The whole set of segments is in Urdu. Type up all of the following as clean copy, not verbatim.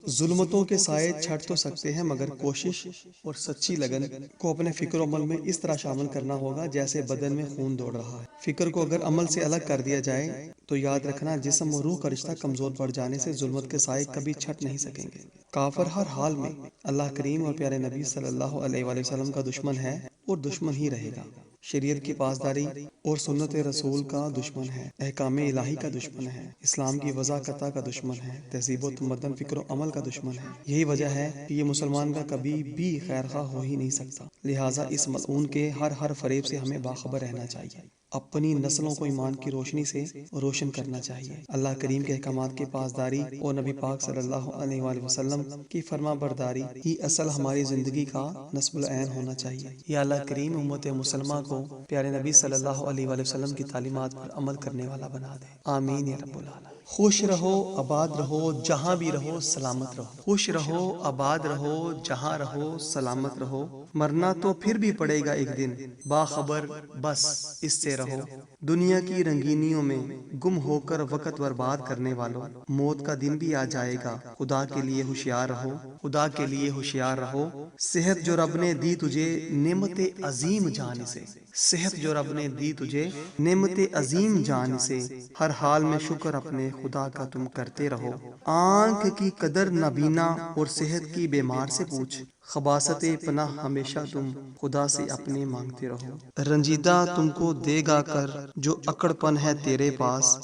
ظلمتوں کے سائے چھٹ تو سکتے ہیں، مگر کوشش اور سچی لگن کو اپنے فکر و عمل میں اس طرح شامل کرنا ہوگا جیسے بدن میں خون دوڑ رہا ہے۔ فکر کو اگر عمل سے الگ کر دیا جائے تو یاد رکھنا جسم و روح کا رشتہ کمزور پڑ جانے سے ظلمت کے سائے کبھی چھٹ نہیں سکیں گے۔ کافر ہر حال میں اللہ کریم اور پیارے نبی صلی اللہ علیہ وآلہ وسلم کا دشمن ہے اور دشمن ہی رہے گا۔ شریعت کی پاسداری اور سنت رسول کا دشمن ہے، احکام الہی کا دشمن ہے، اسلام کی وضاحت کا دشمن ہے، تہذیب و تمدن فکر و عمل کا دشمن ہے۔ یہی وجہ ہے کہ یہ مسلمان کا کبھی بھی خیر خواہ ہو ہی نہیں سکتا۔ لہٰذا اس ملعون کے ہر فریب سے ہمیں باخبر رہنا چاہیے، اپنی نسلوں کو ایمان کی روشنی سے روشن کرنا چاہیے، اللہ کریم کے احکامات کی پاسداری اور نبی پاک صلی اللہ علیہ وآلہ وسلم کی فرما برداری ہی اصل ہماری زندگی کا نصب العین ہونا چاہیے۔ یا اللہ کریم امت مسلمہ کو پیارے نبی صلی اللہ علیہ وآلہ وسلم کی تعلیمات پر عمل کرنے والا بنا دے، آمین یا رب العالمین۔ خوش رہو، آباد رہو، جہاں بھی رہو سلامت رہو۔ خوش رہو، آباد رہو، جہاں رہو سلامت رہو، مرنا تو پھر بھی پڑے گا ایک دن، باخبر بس اس سے رہو۔ دنیا کی رنگینیوں میں گم ہو کر وقت برباد کرنے والوں، موت کا دن بھی آ جائے گا، خدا کے لیے ہوشیار رہو، خدا کے لیے ہوشیار رہو۔ صحت جو رب نے دی تجھے نعمت عظیم جان سے، صحت جو رب نے دی تجھے نعمت عظیم جان سے، ہر حال میں شکر اپنے خدا کا تم کرتے رہو۔ آنکھ کی قدر نابینا اور صحت کی بیمار سے پوچھ، خباثت پناہ ہمیشہ تم خدا سے اپنے مانگتے رہو۔ رنجیدہ تم کو دے گا کر جو اکڑ پن ہے تیرے پاس،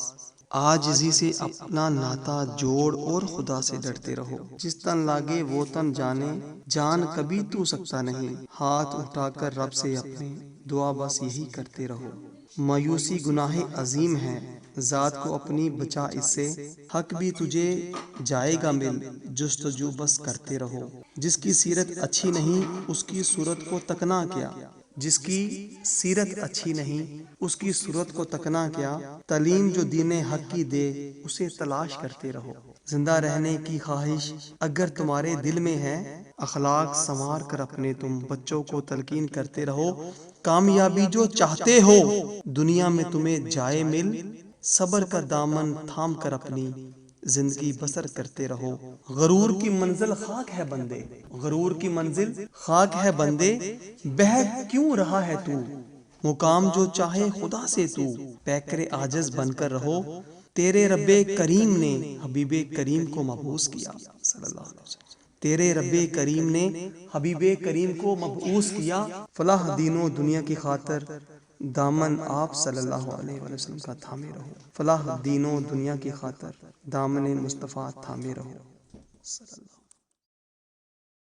عاجزی سے اپنا ناتا جوڑ اور خدا سے ڈرتے رہو۔ جس تن لاگے وہ تن جانے، جان کبھی تو سکتا نہیں، ہاتھ اٹھا کر رب سے اپنے دعا بس یہی کرتے رہو۔ مایوسی گناہ عظیم ہے، ذات کو اپنی بچا اس سے، حق بھی تجھے جائے گا مل، جستجو بس کرتے رہو۔ جس کی سیرت اچھی نہیں اس کی صورت کو تکنا کیا، جس کی سیرت اچھی نہیں اس کی صورت کو تکنا کیا، تعلیم جو دین حق کی دے اسے تلاش کرتے رہو۔ زندہ رہنے کی خواہش اگر تمہارے دل میں ہے، اخلاق سنوار کر اپنے تم بچوں کو تلقین کرتے رہو۔ کامیابی جو چاہتے ہو دنیا میں تمہیں جائے مل، صبر کا دامن تھام کر اپنی زندگی بسر کرتے رہو۔ غرور کی منزل خاک ہے بندے، غرور کی منزل خاک ہے بندے، بہک کیوں رہا ہے تو، مقام جو چاہے خدا سے تو، پیکر عاجز بن کر رہو۔ تیرے رب کریم نے حبیب کریم کو مبعوث کیا، صلی اللہ علیہ وسلم، تیرے رب کریم نے حبیب کریم کو مبعوث کیا، فلاح دین و دنیا کی خاطر دامن آپ صلی اللہ علیہ وآلہ وسلم کا تھامے رہو۔ فلاح دین و دنیا کی خاطر دامن مصطفیٰ تھامے رہو، صلی اللہ